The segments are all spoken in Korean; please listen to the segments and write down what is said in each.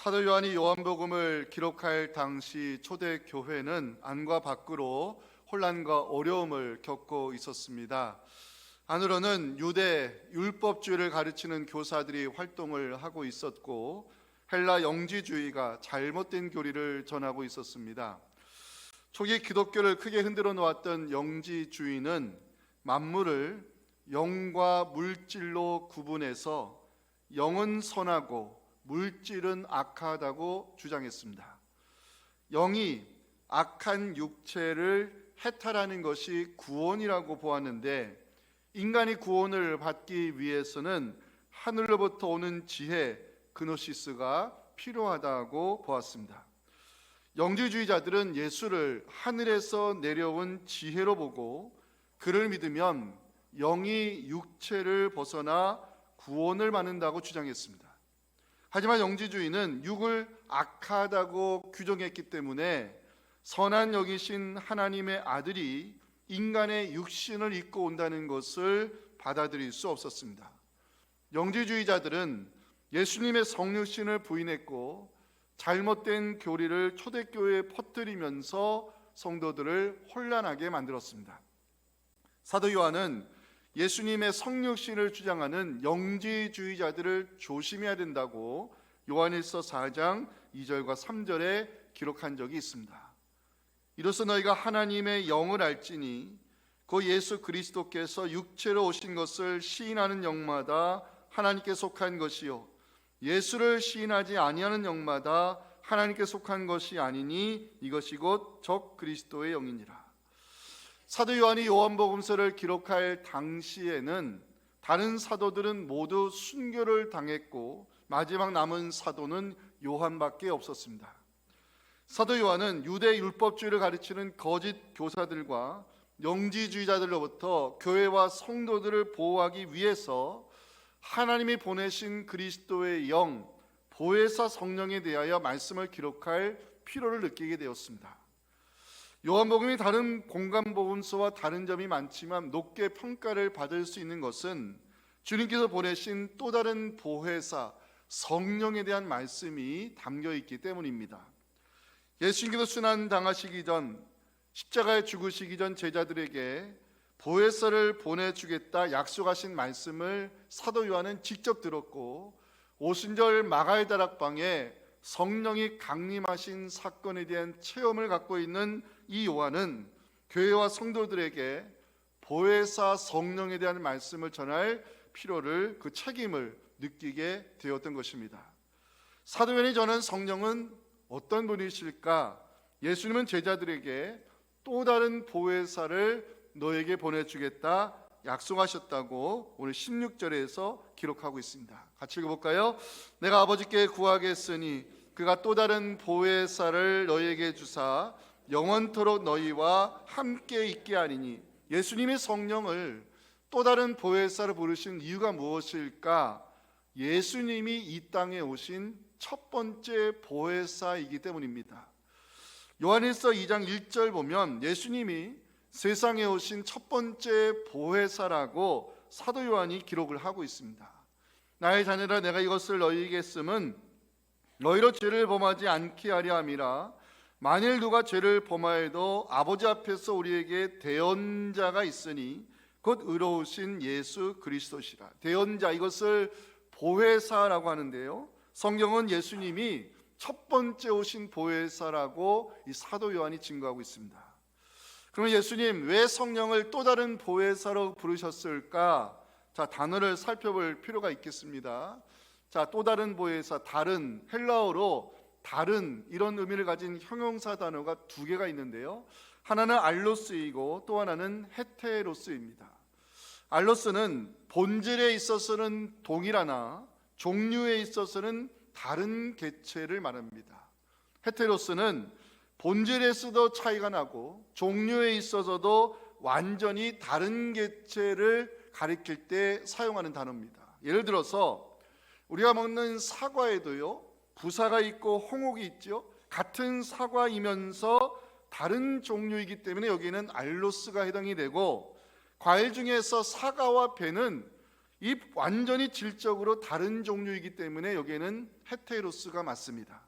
사도 요한이 요한복음을 기록할 당시 초대교회는 안과 밖으로 혼란과 어려움을 겪고 있었습니다. 안으로는 유대 율법주의를 가르치는 교사들이 활동을 하고 있었고, 헬라 영지주의가 잘못된 교리를 전하고 있었습니다. 초기 기독교를 크게 흔들어 놓았던 영지주의는 만물을 영과 물질로 구분해서 영은 선하고 물질은 악하다고 주장했습니다. 영이 악한 육체를 해탈하는 것이 구원이라고 보았는데, 인간이 구원을 받기 위해서는 하늘로부터 오는 지혜, 그노시스가 필요하다고 보았습니다. 영지주의자들은 예수를 하늘에서 내려온 지혜로 보고, 그를 믿으면 영이 육체를 벗어나 구원을 받는다고 주장했습니다. 하지만 영지주의는 육을 악하다고 규정했기 때문에 선한 영이신 하나님의 아들이 인간의 육신을 입고 온다는 것을 받아들일 수 없었습니다. 영지주의자들은 예수님의 성육신을 부인했고, 잘못된 교리를 초대교회에 퍼뜨리면서 성도들을 혼란하게 만들었습니다. 사도 요한은 예수님의 성육신을 주장하는 영지주의자들을 조심해야 된다고 요한일서 4장 2절과 3절에 기록한 적이 있습니다. 이로써 너희가 하나님의 영을 알지니 그 예수 그리스도께서 육체로 오신 것을 시인하는 영마다 하나님께 속한 것이요 예수를 시인하지 아니하는 영마다 하나님께 속한 것이 아니니 이것이 곧 적 그리스도의 영이니라. 사도 요한이 요한복음서를 기록할 당시에는 다른 사도들은 모두 순교를 당했고 마지막 남은 사도는 요한밖에 없었습니다. 사도 요한은 유대 율법주의를 가르치는 거짓 교사들과 영지주의자들로부터 교회와 성도들을 보호하기 위해서 하나님이 보내신 그리스도의 영, 보혜사 성령에 대하여 말씀을 기록할 필요를 느끼게 되었습니다. 요한복음이 다른 공간복음서와 다른 점이 많지만 높게 평가를 받을 수 있는 것은 주님께서 보내신 또 다른 보혜사 성령에 대한 말씀이 담겨 있기 때문입니다. 예수님께서 순환 당하시기 전, 십자가에 죽으시기 전 제자들에게 보혜사를 보내주겠다 약속하신 말씀을 사도 요한은 직접 들었고, 오순절 마가의 다락방에 성령이 강림하신 사건에 대한 체험을 갖고 있는 이 요한은 교회와 성도들에게 보혜사 성령에 대한 말씀을 전할 필요를, 그 책임을 느끼게 되었던 것입니다. 사도 요한이 전한 성령은 어떤 분이실까? 예수님은 제자들에게 또 다른 보혜사를 너에게 보내주겠다 약속하셨다고 오늘 16절에서 기록하고 있습니다. 같이 읽어볼까요? 내가 아버지께 구하겠으니 그가 또 다른 보혜사를 너희에게 주사 영원토록 너희와 함께 있게 하리니. 예수님이 성령을 또 다른 보혜사를 부르신 이유가 무엇일까? 예수님이 이 땅에 오신 첫 번째 보혜사이기 때문입니다. 요한일서 2장 1절 보면 예수님이 세상에 오신 첫 번째 보혜사라고 사도 요한이 기록을 하고 있습니다. 나의 자녀라, 내가 이것을 너희에게 쓰면 너희로 죄를 범하지 않게 하려 함이라. 만일 누가 죄를 범하여도 아버지 앞에서 우리에게 대언자가 있으니 곧 의로우신 예수 그리스도시라. 대언자, 이것을 보혜사라고 하는데요, 성경은 예수님이 첫 번째 오신 보혜사라고 이 사도 요한이 증거하고 있습니다. 그러면 예수님 왜 성령을 또 다른 보혜사로 부르셨을까? 자, 단어를 살펴볼 필요가 있겠습니다. 자, 또 다른 보혜사, 다른, 헬라어로 다른, 이런 의미를 가진 형용사 단어가 두 개가 있는데요, 하나는 알로스이고 또 하나는 헤테로스입니다. 알로스는 본질에 있어서는 동일하나 종류에 있어서는 다른 개체를 말합니다. 헤테로스는 본질에서도 차이가 나고 종류에 있어서도 완전히 다른 개체를 가리킬 때 사용하는 단어입니다. 예를 들어서 우리가 먹는 사과에도요, 부사가 있고 홍옥이 있죠. 같은 사과이면서 다른 종류이기 때문에 여기는 알로스가 해당이 되고, 과일 중에서 사과와 배는 이 완전히 질적으로 다른 종류이기 때문에 여기에는 헤테로스가 맞습니다.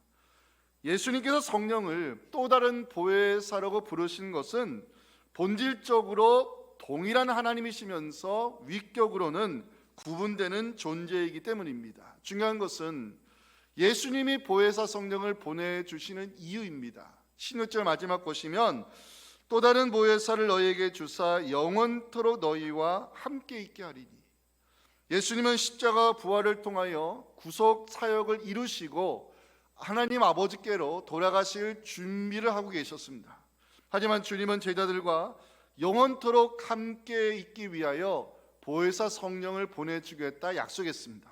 예수님께서 성령을 또 다른 보혜사라고 부르신 것은 본질적으로 동일한 하나님이시면서 위격으로는 구분되는 존재이기 때문입니다. 중요한 것은 예수님이 보혜사 성령을 보내주시는 이유입니다. 16절 마지막 보시면 또 다른 보혜사를 너희에게 주사 영원토록 너희와 함께 있게 하리니. 예수님은 십자가 부활을 통하여 구속 사역을 이루시고 하나님 아버지께로 돌아가실 준비를 하고 계셨습니다. 하지만 주님은 제자들과 영원토록 함께 있기 위하여 보혜사 성령을 보내주겠다 약속했습니다.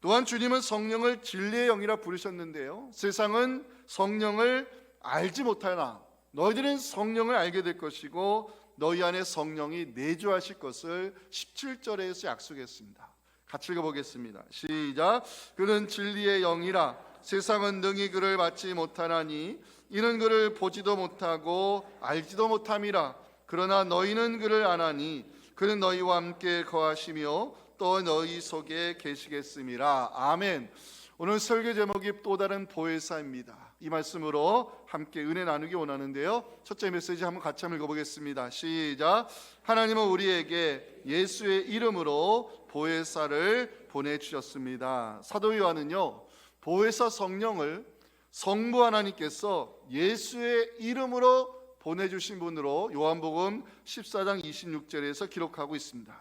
또한 주님은 성령을 진리의 영이라 부르셨는데요, 세상은 성령을 알지 못하나 너희들은 성령을 알게 될 것이고 너희 안에 성령이 내주하실 것을 17절에서 약속했습니다. 같이 읽어보겠습니다. 시작. 그는 진리의 영이라 세상은 능히 그를 받지 못하나니 이는 그를 보지도 못하고 알지도 못함이라. 그러나 너희는 그를 아나니 그는 너희와 함께 거하시며 또 너희 속에 계시겠음이라. 아멘. 오늘 설교 제목이 또 다른 보혜사입니다. 이 말씀으로 함께 은혜 나누기 원하는데요, 첫째 메시지 한번 같이 읽어보겠습니다. 시작. 하나님은 우리에게 예수의 이름으로 보혜사를 보내주셨습니다. 사도 요한은요, 보혜사 성령을 성부 하나님께서 예수의 이름으로 보내주신 분으로 요한복음 14장 26절에서 기록하고 있습니다.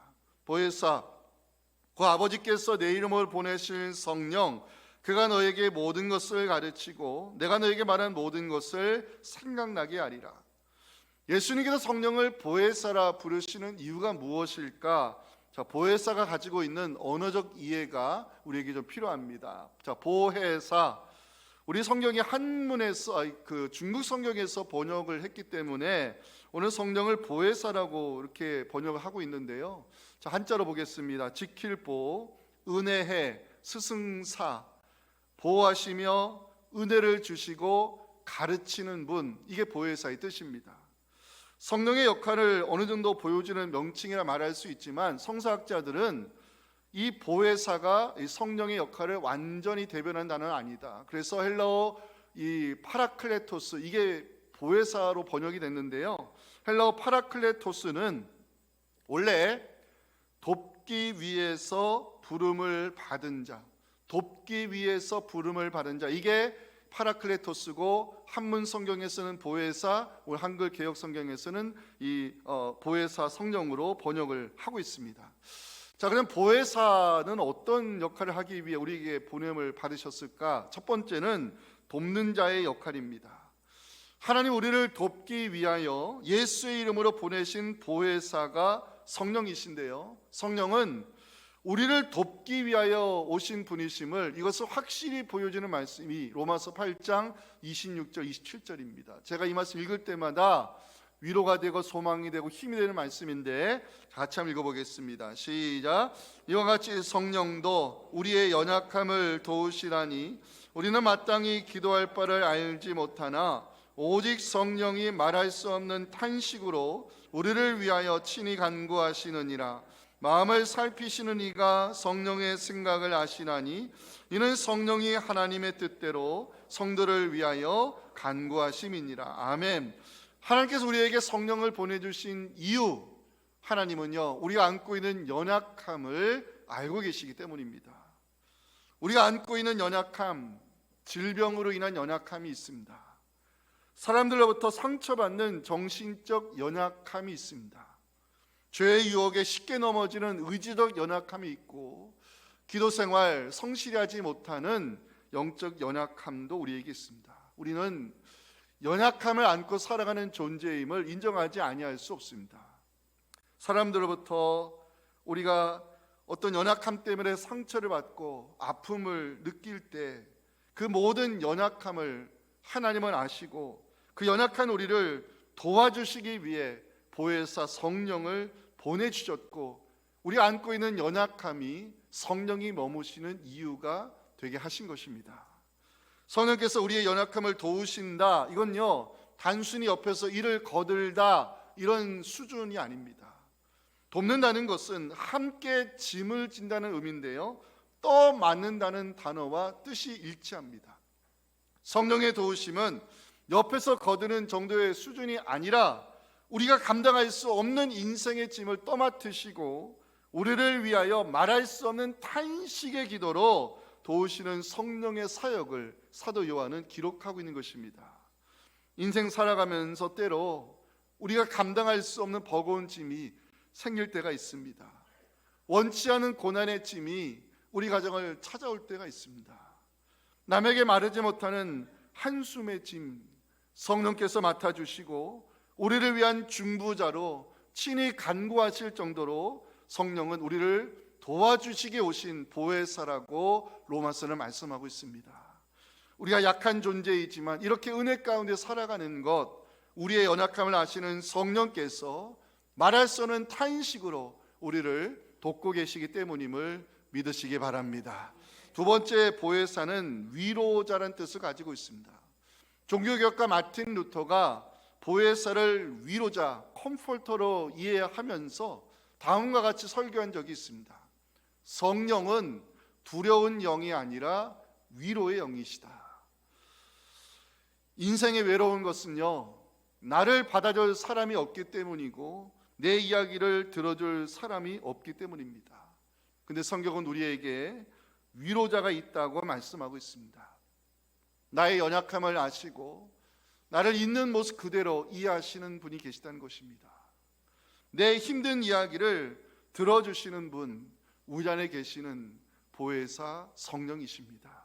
보혜사, 그 아버지께서 내 이름을 보내실 성령, 그가 너에게 모든 것을 가르치고 내가 너에게 말한 모든 것을 생각나게 하리라. 예수님께서 성령을 보혜사라 부르시는 이유가 무엇일까? 자, 보혜사가 가지고 있는 언어적 이해가 우리에게 좀 필요합니다. 자, 보혜사, 우리 성경이 한문에서 중국 성경에서 번역을 했기 때문에 오늘 성령을 보혜사라고 이렇게 번역을 하고 있는데요. 자, 한자로 보겠습니다. 지킬 보, 은혜해, 스승사, 보호하시며 은혜를 주시고 가르치는 분, 이게 보혜사의 뜻입니다. 성령의 역할을 어느 정도 보여주는 명칭이라 말할 수 있지만 성서학자들은 이 보혜사가 이 성령의 역할을 완전히 대변하는 단어는 아니다. 그래서 헬라어 이 파라클레토스, 이게 보혜사로 번역이 됐는데요, 헬라어 파라클레토스는 원래 돕기 위해서 부름을 받은 자, 돕기 위해서 부름을 받은 자, 이게 파라클레토스고, 한문 성경에서는 보혜사, 오늘 한글 개역 성경에서는 이 보혜사 성령으로 번역을 하고 있습니다. 자, 그럼 보혜사는 어떤 역할을 하기 위해 우리에게 보냄을 받으셨을까? 첫 번째는 돕는 자의 역할입니다. 하나님 우리를 돕기 위하여 예수의 이름으로 보내신 보혜사가 성령이신데요, 성령은 우리를 돕기 위하여 오신 분이심을, 이것을 확실히 보여주는 말씀이 로마서 8장 26절 27절입니다. 제가 이 말씀 읽을 때마다 위로가 되고 소망이 되고 힘이 되는 말씀인데 같이 한번 읽어보겠습니다. 시작. 이와 같이 성령도 우리의 연약함을 도우시라니 우리는 마땅히 기도할 바를 알지 못하나 오직 성령이 말할 수 없는 탄식으로 우리를 위하여 친히 간구하시느니라. 마음을 살피시는 이가 성령의 생각을 아시나니 이는 성령이 하나님의 뜻대로 성도를 위하여 간구하심이니라. 아멘. 하나님께서 우리에게 성령을 보내주신 이유, 하나님은요, 우리가 안고 있는 연약함을 알고 계시기 때문입니다. 우리가 안고 있는 연약함, 질병으로 인한 연약함이 있습니다. 사람들로부터 상처받는 정신적 연약함이 있습니다. 죄의 유혹에 쉽게 넘어지는 의지적 연약함이 있고, 기도생활 성실히 하지 못하는 영적 연약함도 우리에게 있습니다. 우리는 연약함을 안고 살아가는 존재임을 인정하지 아니할 수 없습니다. 사람들로부터 우리가 어떤 연약함 때문에 상처를 받고 아픔을 느낄 때 그 모든 연약함을 하나님은 아시고 그 연약한 우리를 도와주시기 위해 보혜사 성령을 보내주셨고, 우리가 안고 있는 연약함이 성령이 머무시는 이유가 되게 하신 것입니다. 성령께서 우리의 연약함을 도우신다, 이건요 단순히 옆에서 일을 거들다 이런 수준이 아닙니다. 돕는다는 것은 함께 짐을 진다는 의미인데요, 떠맡는다는 단어와 뜻이 일치합니다. 성령의 도우심은 옆에서 거두는 정도의 수준이 아니라 우리가 감당할 수 없는 인생의 짐을 떠맡으시고 우리를 위하여 말할 수 없는 탄식의 기도로 도우시는 성령의 사역을 사도 요한은 기록하고 있는 것입니다. 인생 살아가면서 때로 우리가 감당할 수 없는 버거운 짐이 생길 때가 있습니다. 원치 않은 고난의 짐이 우리 가정을 찾아올 때가 있습니다. 남에게 마르지 못하는 한숨의 짐, 성령께서 맡아주시고 우리를 위한 중부자로 친히 간구하실 정도로 성령은 우리를 도와주시게 오신 보혜사라고 로마서는 말씀하고 있습니다. 우리가 약한 존재이지만 이렇게 은혜 가운데 살아가는 것, 우리의 연약함을 아시는 성령께서 말할 수 없는 탄식으로 우리를 돕고 계시기 때문임을 믿으시기 바랍니다. 두 번째, 보혜사는 위로자라는 뜻을 가지고 있습니다. 종교개혁가 마틴 루터가 보혜사를 위로자, 컴포터로 이해하면서 다음과 같이 설교한 적이 있습니다. 성령은 두려운 영이 아니라 위로의 영이시다. 인생의 외로운 것은요, 나를 받아줄 사람이 없기 때문이고 내 이야기를 들어줄 사람이 없기 때문입니다. 근데 성경은 우리에게 위로자가 있다고 말씀하고 있습니다. 나의 연약함을 아시고 나를 있는 모습 그대로 이해하시는 분이 계시다는 것입니다. 내 힘든 이야기를 들어주시는 분, 우리 안에 계시는 보혜사 성령이십니다.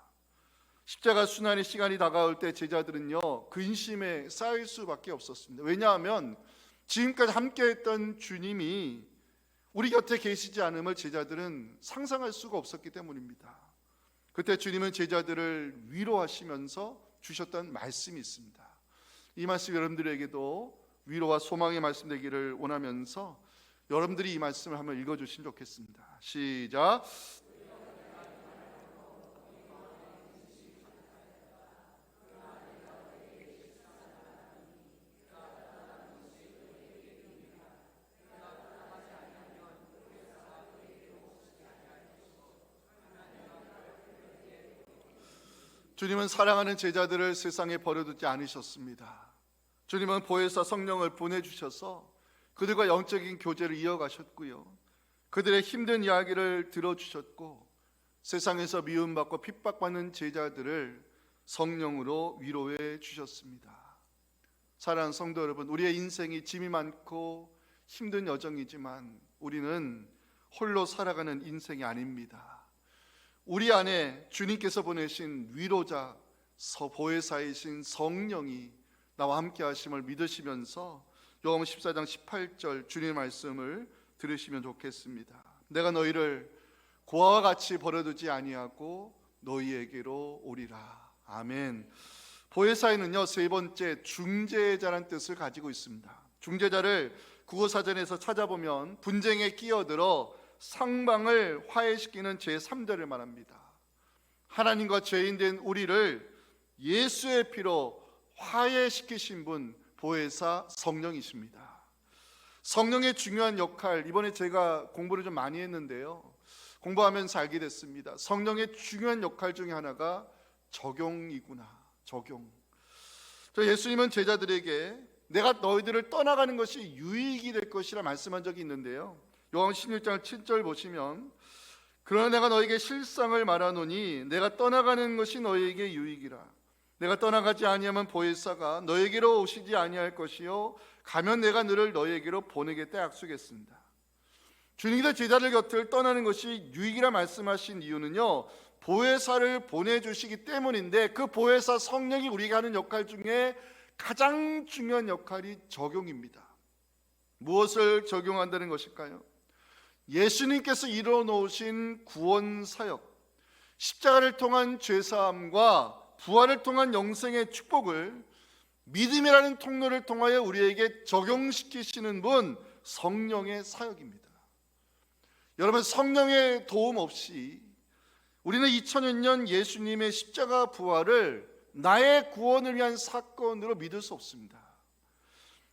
십자가 순환의 시간이 다가올 때 제자들은요, 근심에 쌓일 수밖에 없었습니다. 왜냐하면 지금까지 함께했던 주님이 우리 곁에 계시지 않음을 제자들은 상상할 수가 없었기 때문입니다. 그때 주님은 제자들을 위로하시면서 주셨던 말씀이 있습니다. 이 말씀 여러분들에게도 위로와 소망의 말씀 되기를 원하면서 여러분들이 이 말씀을 한번 읽어주시면 좋겠습니다. 시작. 주님은 사랑하는 제자들을 세상에 버려두지 않으셨습니다. 주님은 보혜사 성령을 보내주셔서 그들과 영적인 교제를 이어가셨고요, 그들의 힘든 이야기를 들어주셨고 세상에서 미움받고 핍박받는 제자들을 성령으로 위로해 주셨습니다. 사랑하는 성도 여러분, 우리의 인생이 짐이 많고 힘든 여정이지만 우리는 홀로 살아가는 인생이 아닙니다. 우리 안에 주님께서 보내신 위로자, 보혜사이신 성령이 나와 함께 하심을 믿으시면서 요한복음 14장 18절 주님의 말씀을 들으시면 좋겠습니다. 내가 너희를 고아와 같이 버려두지 아니하고 너희에게로 오리라. 아멘. 보혜사에는요, 세 번째 중재자라는 뜻을 가지고 있습니다. 중재자를 국어사전에서 찾아보면 분쟁에 끼어들어 상방을 화해시키는 제3자를 말합니다. 하나님과 죄인된 우리를 예수의 피로 화해시키신 분, 보혜사 성령이십니다. 성령의 중요한 역할, 이번에 제가 공부를 좀 많이 했는데요, 공부하면서 알게 됐습니다. 성령의 중요한 역할 중에 하나가 적용이구나. 적용. 예수님은 제자들에게 내가 너희들을 떠나가는 것이 유익이 될 것이라 말씀한 적이 있는데요, 요한 16장 7절 보시면 그러나 내가 너에게 실상을 말하노니 내가 떠나가는 것이 너에게 유익이라. 내가 떠나가지 아니하면 보혜사가 너에게로 오시지 아니할 것이요 가면 내가 너를 너에게로 보내겠다 약속했습니다. 주님께서 제자들 곁을 떠나는 것이 유익이라 말씀하신 이유는요, 보혜사를 보내주시기 때문인데 그 보혜사 성령이 우리가 하는 역할 중에 가장 중요한 역할이 적용입니다. 무엇을 적용한다는 것일까요? 예수님께서 이뤄놓으신 구원 사역, 십자가를 통한 죄사함과 부활을 통한 영생의 축복을 믿음이라는 통로를 통하여 우리에게 적용시키시는 분, 성령의 사역입니다. 여러분, 성령의 도움 없이 우리는 2000년 예수님의 십자가 부활을 나의 구원을 위한 사건으로 믿을 수 없습니다.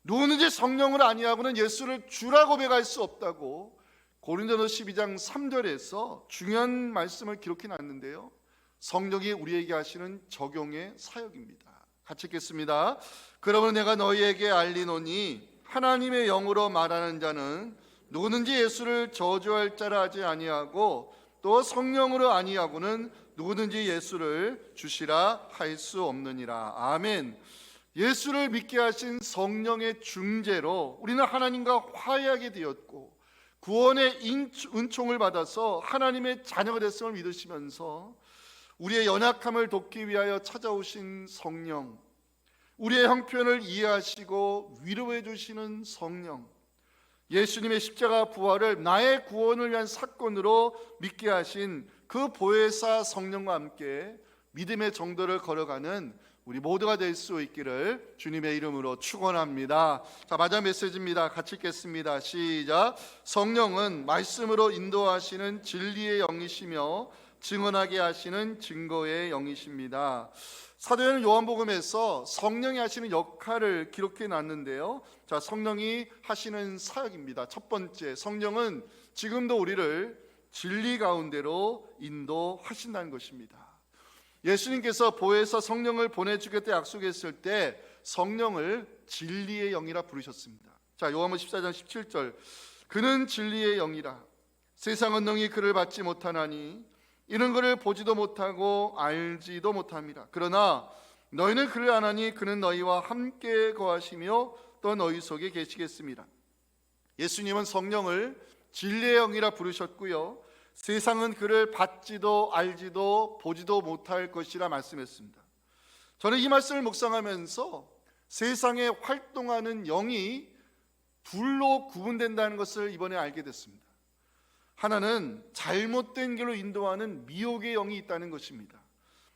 누구든지 성령을 아니하고는 예수를 주라 고백할 수 없다고 고린도서 12장 3절에서 중요한 말씀을 기록해 놨는데요, 성령이 우리에게 하시는 적용의 사역입니다. 같이 읽겠습니다. 그러므로 내가 너희에게 알리노니 하나님의 영으로 말하는 자는 누구든지 예수를 저주할 자라 하지 아니하고 또 성령으로 아니하고는 누구든지 예수를 주시라 할 수 없느니라. 아멘. 예수를 믿게 하신 성령의 중재로 우리는 하나님과 화해하게 되었고 구원의 은총을 받아서 하나님의 자녀가 됐음을 믿으시면서 우리의 연약함을 돕기 위하여 찾아오신 성령, 우리의 형편을 이해하시고 위로해 주시는 성령, 예수님의 십자가 부활을 나의 구원을 위한 사건으로 믿게 하신 그 보혜사 성령과 함께 믿음의 정도를 걸어가는 우리 모두가 될 수 있기를 주님의 이름으로 축원합니다. 자, 마지막 메시지입니다. 같이 읽겠습니다. 시작. 성령은 말씀으로 인도하시는 진리의 영이시며 증언하게 하시는 증거의 영이십니다. 사도행 요한복음에서 성령이 하시는 역할을 기록해 놨는데요, 자, 성령이 하시는 사역입니다. 첫 번째, 성령은 지금도 우리를 진리 가운데로 인도하신다는 것입니다. 예수님께서 보혜사 성령을 보내주겠다 약속했을 때 성령을 진리의 영이라 부르셨습니다. 자, 요한복음 14장 17절, 그는 진리의 영이라. 세상은 능히 그를 받지 못하나니 이는 그를 보지도 못하고 알지도 못합니다. 그러나 너희는 그를 아나니 그는 너희와 함께 거하시며 또 너희 속에 계시겠습니다. 예수님은 성령을 진리의 영이라 부르셨고요, 세상은 그를 받지도 알지도 보지도 못할 것이라 말씀했습니다. 저는 이 말씀을 묵상하면서 세상에 활동하는 영이 둘로 구분된다는 것을 이번에 알게 됐습니다. 하나는 잘못된 길로 인도하는 미혹의 영이 있다는 것입니다.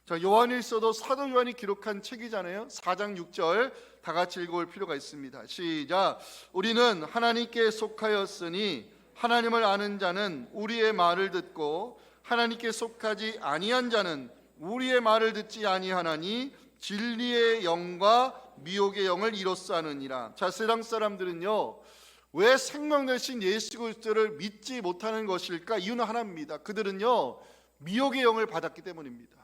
자, 요한일서도 사도 요한이 기록한 책이잖아요. 4장 6절 다 같이 읽어볼 필요가 있습니다. 시작. 우리는 하나님께 속하였으니 하나님을 아는 자는 우리의 말을 듣고 하나님께 속하지 아니한 자는 우리의 말을 듣지 아니하나니 진리의 영과 미혹의 영을 이로써 아느니라. 자, 세상 사람들은요, 왜 생명 되신 예수 그리스도를 믿지 못하는 것일까? 이유는 하나입니다. 그들은요, 미혹의 영을 받았기 때문입니다.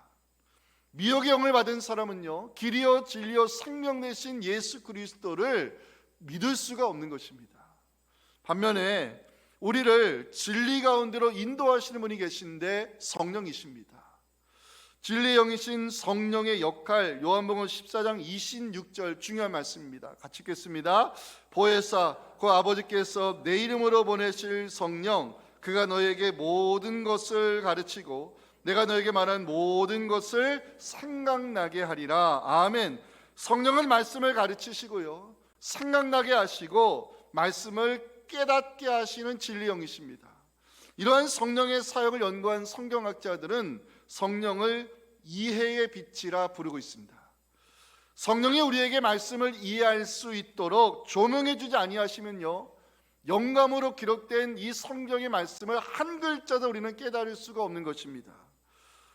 미혹의 영을 받은 사람은요, 길이요 진리요 생명 되신 예수 그리스도를 믿을 수가 없는 것입니다. 반면에 우리를 진리 가운데로 인도하시는 분이 계신데 성령이십니다. 진리의 영이신 성령의 역할, 요한복음 14장 26절 중요한 말씀입니다. 같이 읽겠습니다. 보혜사 그 아버지께서 내 이름으로 보내실 성령, 그가 너에게 모든 것을 가르치고 내가 너에게 말한 모든 것을 생각나게 하리라. 아멘. 성령은 말씀을 가르치시고요, 생각나게 하시고 말씀을 깨닫게 하시는 진리 영이십니다. 이러한 성령의 사역을 연구한 성경학자들은 성령을 이해의 빛이라 부르고 있습니다. 성령이 우리에게 말씀을 이해할 수 있도록 조명해 주지 아니하시면요, 영감으로 기록된 이 성경의 말씀을 한 글자도 우리는 깨달을 수가 없는 것입니다.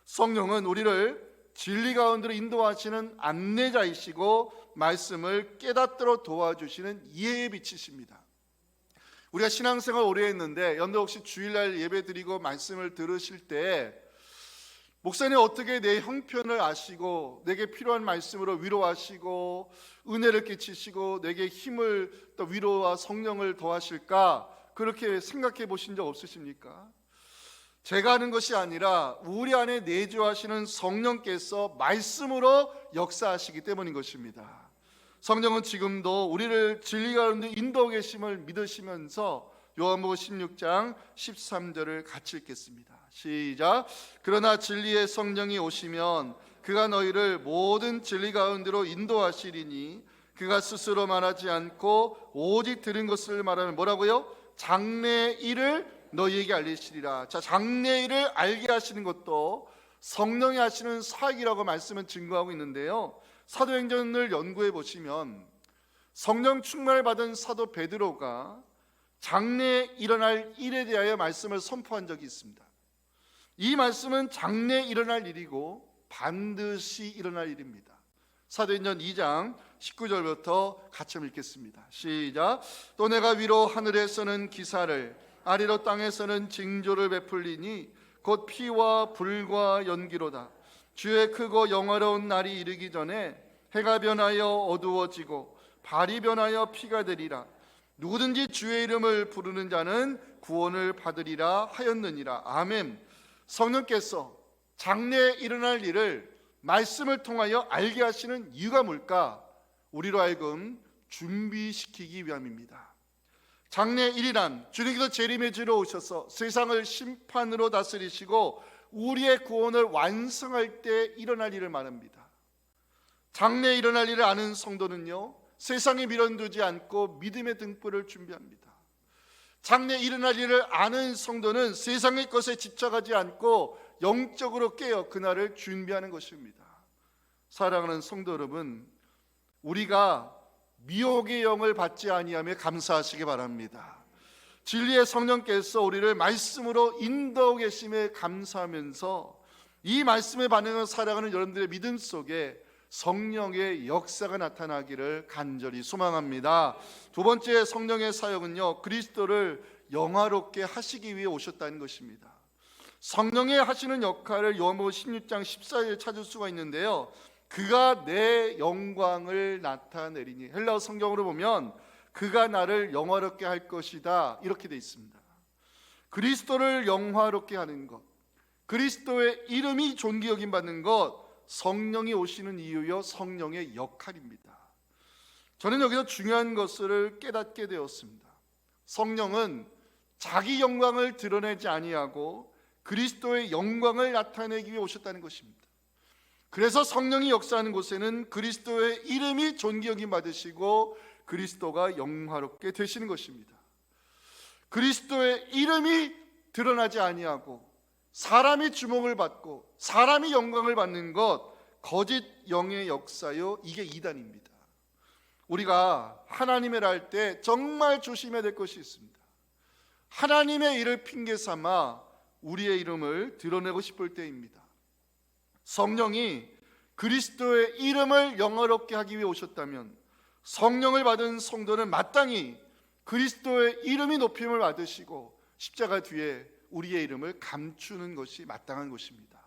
성령은 우리를 진리 가운데로 인도하시는 안내자이시고 말씀을 깨닫도록 도와주시는 이해의 빛이십니다. 우리가 신앙생활 오래 했는데 여러분들 혹시 주일날 예배 드리고 말씀을 들으실 때 목사님 어떻게 내 형편을 아시고 내게 필요한 말씀으로 위로하시고 은혜를 끼치시고 내게 힘을 또 위로와 성령을 더하실까, 그렇게 생각해 보신 적 없으십니까? 제가 하는 것이 아니라 우리 안에 내주하시는 성령께서 말씀으로 역사하시기 때문인 것입니다. 성령은 지금도 우리를 진리 가운데 인도하고 계심을 믿으시면서 요한복음 16장 13절을 같이 읽겠습니다. 시작. 그러나 진리의 성령이 오시면 그가 너희를 모든 진리 가운데로 인도하시리니 그가 스스로 말하지 않고 오직 들은 것을 말하면 뭐라고요? 장래 일을 너희에게 알리시리라. 자, 장래 일을 알게 하시는 것도 성령이 하시는 사역이라고 말씀은 증거하고 있는데요, 사도행전을 연구해 보시면 성령 충만을 받은 사도 베드로가 장래에 일어날 일에 대하여 말씀을 선포한 적이 있습니다. 이 말씀은 장래에 일어날 일이고 반드시 일어날 일입니다. 사도행전 2장 19절부터 같이 읽겠습니다. 시작. 또 내가 위로 하늘에서는 기사를 아래로 땅에서는 징조를 베풀리니 곧 피와 불과 연기로다. 주의 크고 영화로운 날이 이르기 전에 해가 변하여 어두워지고 발이 변하여 피가 되리라. 누구든지 주의 이름을 부르는 자는 구원을 받으리라 하였느니라. 아멘. 성령께서 장래에 일어날 일을 말씀을 통하여 알게 하시는 이유가 뭘까? 우리로 하여금 준비시키기 위함입니다. 장래 일이란 주님께서 재림의 주로 오셔서 세상을 심판으로 다스리시고 우리의 구원을 완성할 때 일어날 일을 말합니다. 장래에 일어날 일을 아는 성도는요, 세상에 미련두지 않고 믿음의 등불을 준비합니다. 장래에 일어날 일을 아는 성도는 세상의 것에 집착하지 않고 영적으로 깨어 그날을 준비하는 것입니다. 사랑하는 성도 여러분, 우리가 미혹의 영을 받지 아니하며 감사하시기 바랍니다. 진리의 성령께서 우리를 말씀으로 인도하고 계심에 감사하면서 이 말씀에 반응하여 살아가는 여러분들의 믿음 속에 성령의 역사가 나타나기를 간절히 소망합니다. 두 번째 성령의 사역은요, 그리스도를 영화롭게 하시기 위해 오셨다는 것입니다. 성령의 하시는 역할을 요한복음 16장 14절에 찾을 수가 있는데요, 그가 내 영광을 나타내리니, 헬라어 성경으로 보면 그가 나를 영화롭게 할 것이다 이렇게 되어 있습니다. 그리스도를 영화롭게 하는 것, 그리스도의 이름이 존귀 여김 받는 것, 성령이 오시는 이유요 성령의 역할입니다. 저는 여기서 중요한 것을 깨닫게 되었습니다. 성령은 자기 영광을 드러내지 아니하고 그리스도의 영광을 나타내기 위해 오셨다는 것입니다. 그래서 성령이 역사하는 곳에는 그리스도의 이름이 존귀 여김 받으시고 그리스도가 영화롭게 되시는 것입니다. 그리스도의 이름이 드러나지 아니하고 사람이 주목을 받고 사람이 영광을 받는 것, 거짓 영의 역사요, 이게 이단입니다. 우리가 하나님을 할 때 정말 조심해야 될 것이 있습니다. 하나님의 일을 핑계 삼아 우리의 이름을 드러내고 싶을 때입니다. 성령이 그리스도의 이름을 영화롭게 하기 위해 오셨다면 성령을 받은 성도는 마땅히 그리스도의 이름이 높임을 받으시고 십자가 뒤에 우리의 이름을 감추는 것이 마땅한 것입니다.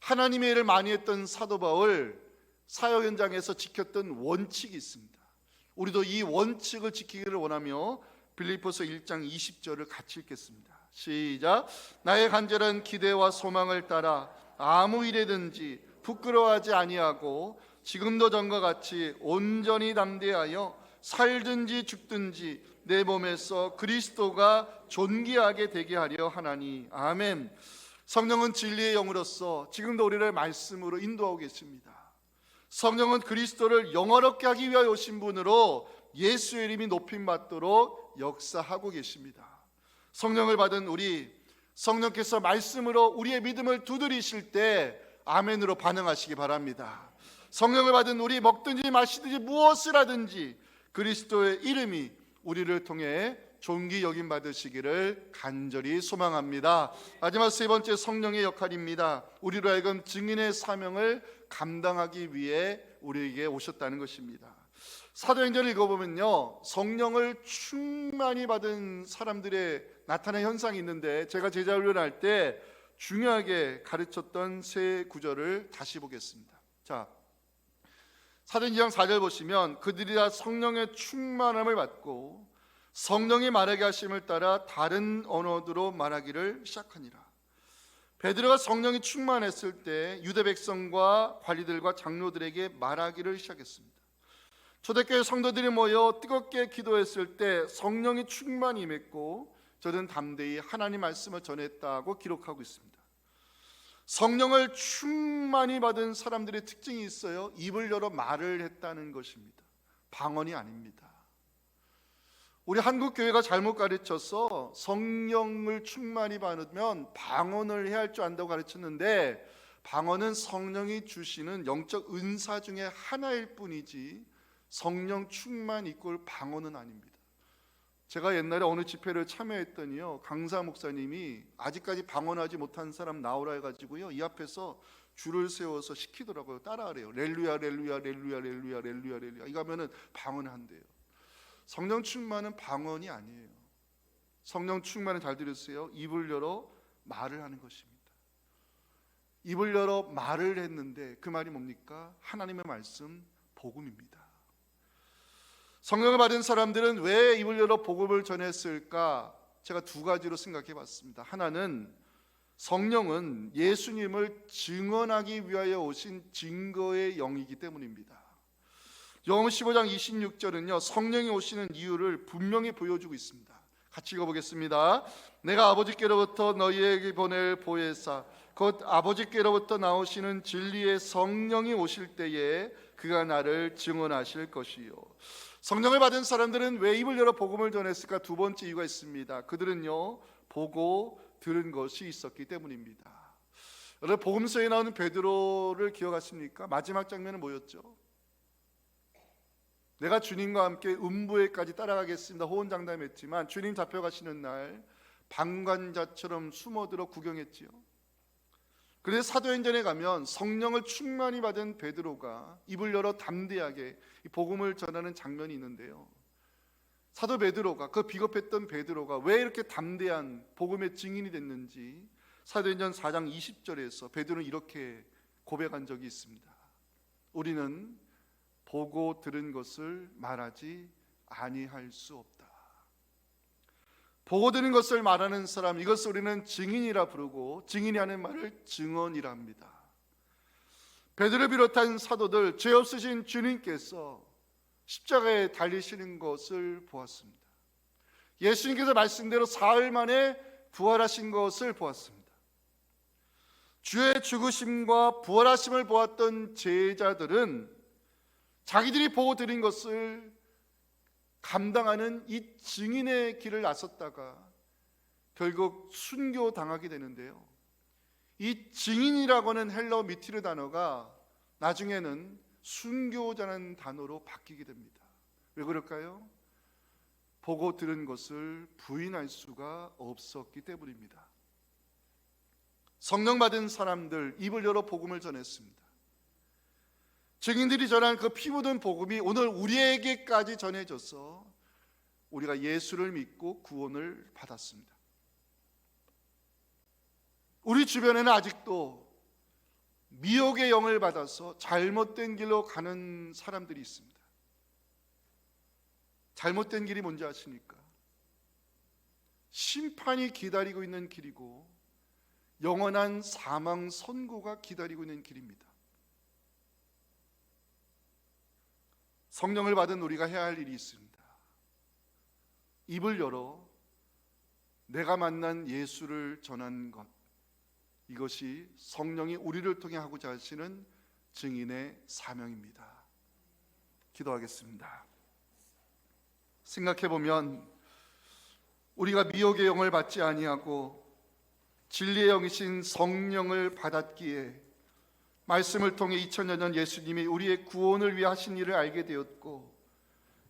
하나님의 일을 많이 했던 사도 바울, 사역 현장에서 지켰던 원칙이 있습니다. 우리도 이 원칙을 지키기를 원하며 빌립보서 1장 20절을 같이 읽겠습니다. 시작. 나의 간절한 기대와 소망을 따라 아무 일에든지 부끄러워하지 아니하고 지금도 전과 같이 온전히 담대하여 살든지 죽든지 내 몸에서 그리스도가 존귀하게 되게 하려 하나니. 아멘. 성령은 진리의 영으로서 지금도 우리를 말씀으로 인도하고 계십니다. 성령은 그리스도를 영화롭게 하기 위하여 오신 분으로 예수의 이름이 높임받도록 역사하고 계십니다. 성령을 받은 우리, 성령께서 말씀으로 우리의 믿음을 두드리실 때 아멘으로 반응하시기 바랍니다. 성령을 받은 우리, 먹든지 마시든지 무엇을 하든지 그리스도의 이름이 우리를 통해 존귀 여김 받으시기를 간절히 소망합니다. 마지막 세 번째 성령의 역할입니다. 우리로 하여금 증인의 사명을 감당하기 위해 우리에게 오셨다는 것입니다. 사도행전을 읽어보면요, 성령을 충만히 받은 사람들의 나타나는 현상이 있는데, 제가 제자 훈련할 때 중요하게 가르쳤던 세 구절을 다시 보겠습니다. 자, 사도행전 4절 보시면 그들이 다 성령의 충만함을 받고 성령이 말하게 하심을 따라 다른 언어로 말하기를 시작하니라. 베드로가 성령이 충만했을 때 유대 백성과 관리들과 장로들에게 말하기를 시작했습니다. 초대교회 성도들이 모여 뜨겁게 기도했을 때 성령이 충만히 임했고 저는 담대히 하나님 말씀을 전했다고 기록하고 있습니다. 성령을 충만히 받은 사람들의 특징이 있어요. 입을 열어 말을 했다는 것입니다. 방언이 아닙니다. 우리 한국 교회가 잘못 가르쳐서 성령을 충만히 받으면 방언을 해야 할 줄 안다고 가르쳤는데, 방언은 성령이 주시는 영적 은사 중에 하나일 뿐이지 성령 충만 이꼴 방언은 아닙니다. 제가 옛날에 어느 집회를 참여했더니요, 강사 목사님이 아직까지 방언하지 못한 사람 나오라 해가지고요, 이 앞에서 줄을 세워서 시키더라고요. 따라하래요. 렐루야 렐루야 렐루야 렐루야 렐루야 렐루야. 이거 하면은 방언한대요. 성령 충만은 방언이 아니에요. 성령 충만은 잘 들으세요. 입을 열어 말을 하는 것입니다. 입을 열어 말을 했는데 그 말이 뭡니까? 하나님의 말씀, 복음입니다. 성령을 받은 사람들은 왜 입을 열어 복음을 전했을까? 제가 두 가지로 생각해 봤습니다. 하나는 성령은 예수님을 증언하기 위하여 오신 증거의 영이기 때문입니다. 요한복음 15장 26절은요, 성령이 오시는 이유를 분명히 보여주고 있습니다. 같이 읽어보겠습니다. 내가 아버지께로부터 너희에게 보낼 보혜사 곧 아버지께로부터 나오시는 진리의 성령이 오실 때에 그가 나를 증언하실 것이요. 성령을 받은 사람들은 왜 입을 열어 복음을 전했을까? 두 번째 이유가 있습니다. 그들은요, 보고 들은 것이 있었기 때문입니다. 여러분, 복음서에 나오는 베드로를 기억하십니까? 마지막 장면은 뭐였죠? 내가 주님과 함께 음부에까지 따라가겠습니다 호언장담했지만 주님 잡혀가시는 날 방관자처럼 숨어들어 구경했지요. 그래서 사도행전에 가면 성령을 충만히 받은 베드로가 입을 열어 담대하게 복음을 전하는 장면이 있는데요, 사도 베드로가, 그 비겁했던 베드로가 왜 이렇게 담대한 복음의 증인이 됐는지 사도행전 4장 20절에서 베드로는 이렇게 고백한 적이 있습니다. 우리는 보고 들은 것을 말하지 아니할 수 없다. 보고 들은 것을 말하는 사람, 이것을 우리는 증인이라 부르고 증인이 하는 말을 증언이라 합니다. 베드로를 비롯한 사도들, 죄 없으신 주님께서 십자가에 달리시는 것을 보았습니다. 예수님께서 말씀대로 사흘 만에 부활하신 것을 보았습니다. 주의 죽으심과 부활하심을 보았던 제자들은 자기들이 보고 들은 것을 감당하는 이 증인의 길을 나섰다가 결국 순교당하게 되는데요, 이 증인이라고 하는 헬라어 미티르 단어가 나중에는 순교자라는 단어로 바뀌게 됩니다. 왜 그럴까요? 보고 들은 것을 부인할 수가 없었기 때문입니다. 성령 받은 사람들 입을 열어 복음을 전했습니다. 증인들이 전한 그 피 묻은 복음이 오늘 우리에게까지 전해져서 우리가 예수를 믿고 구원을 받았습니다. 우리 주변에는 아직도 미혹의 영을 받아서 잘못된 길로 가는 사람들이 있습니다. 잘못된 길이 뭔지 아십니까? 심판이 기다리고 있는 길이고 영원한 사망 선고가 기다리고 있는 길입니다. 성령을 받은 우리가 해야 할 일이 있습니다. 입을 열어 내가 만난 예수를 전한 것, 이것이 성령이 우리를 통해 하고자 하시는 증인의 사명입니다. 기도하겠습니다. 생각해보면 우리가 미혹의 영을 받지 아니하고 진리의 영이신 성령을 받았기에 말씀을 통해 2000여 년 예수님이 우리의 구원을 위해 하신 일을 알게 되었고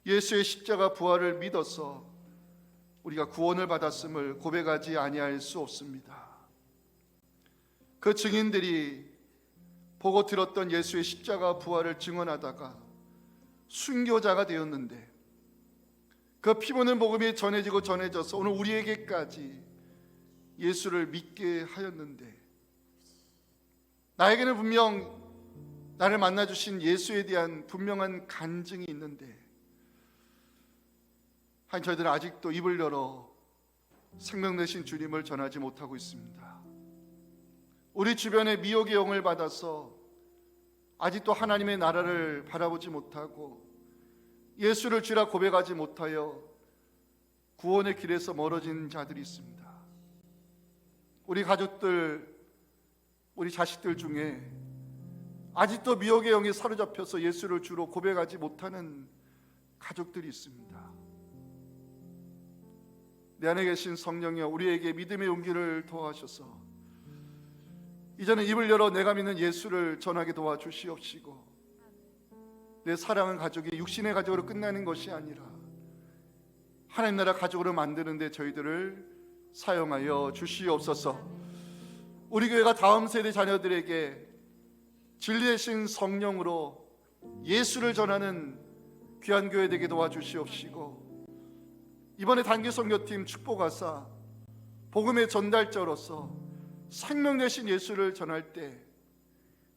예수의 십자가 부활을 믿어서 우리가 구원을 받았음을 고백하지 아니할 수 없습니다. 그 증인들이 보고 들었던 예수의 십자가 부활을 증언하다가 순교자가 되었는데 그 피보는 복음이 전해지고 전해져서 오늘 우리에게까지 예수를 믿게 하였는데, 나에게는 분명 나를 만나주신 예수에 대한 분명한 간증이 있는데 저희들은 아직도 입을 열어 생명 되신 주님을 전하지 못하고 있습니다. 우리 주변에 미혹의 영을 받아서 아직도 하나님의 나라를 바라보지 못하고 예수를 주라 고백하지 못하여 구원의 길에서 멀어진 자들이 있습니다. 우리 가족들, 우리 자식들 중에 아직도 미혹의 영에 사로잡혀서 예수를 주로 고백하지 못하는 가족들이 있습니다. 내 안에 계신 성령이여, 우리에게 믿음의 용기를 도와주셔서 이제는 입을 열어 내가 믿는 예수를 전하게 도와주시옵시고, 내 사랑하는 가족이 육신의 가족으로 끝나는 것이 아니라 하나님 나라 가족으로 만드는 데 저희들을 사용하여 주시옵소서. 우리 교회가 다음 세대 자녀들에게 진리 대신 성령으로 예수를 전하는 귀한 교회 되게 도와주시옵시고, 이번에 단기 선교팀 축복하사 복음의 전달자로서 생명 되신 예수를 전할 때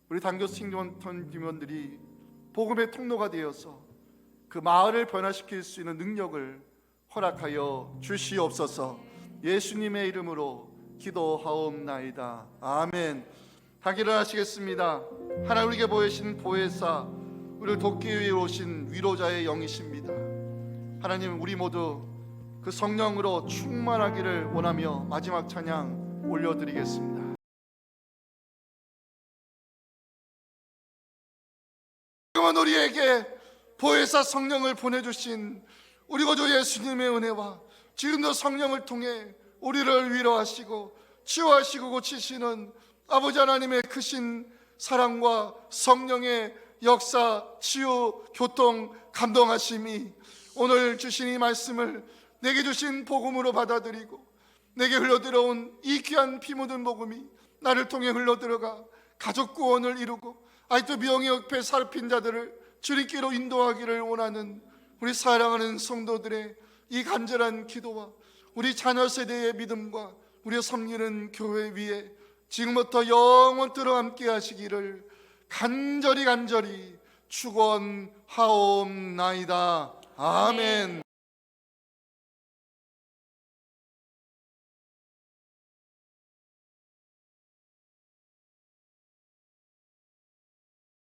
우리 단교 팀원들이 복음의 통로가 되어서 그 마을을 변화시킬 수 있는 능력을 허락하여 주시옵소서. 예수님의 이름으로 기도하옵나이다. 아멘. 다 일어나시겠습니다. 하나님 우리에게 보이신 보혜사, 우리를 돕기 위해 오신 위로자의 영이십니다. 하나님, 우리 모두 그 성령으로 충만하기를 원하며 마지막 찬양 올려드리겠습니다. 지금은 우리에게 보혜사 성령을 보내주신 우리 구주 예수님의 은혜와 지금도 성령을 통해 우리를 위로하시고 치유하시고 고치시는 아버지 하나님의 크신 사랑과 성령의 역사, 치유, 교통, 감동하심이 오늘 주신 이 말씀을 내게 주신 복음으로 받아들이고 내게 흘러들어온 이 귀한 피 묻은 복음이 나를 통해 흘러들어가 가족 구원을 이루고 아직도 병의 옆에 살핀 자들을 주님께로 인도하기를 원하는 우리 사랑하는 성도들의 이 간절한 기도와 우리 자녀 세대의 믿음과 우리의 섬기는 교회 위에 지금부터 영원토록 함께 하시기를 간절히 축원하옵나이다. 아멘.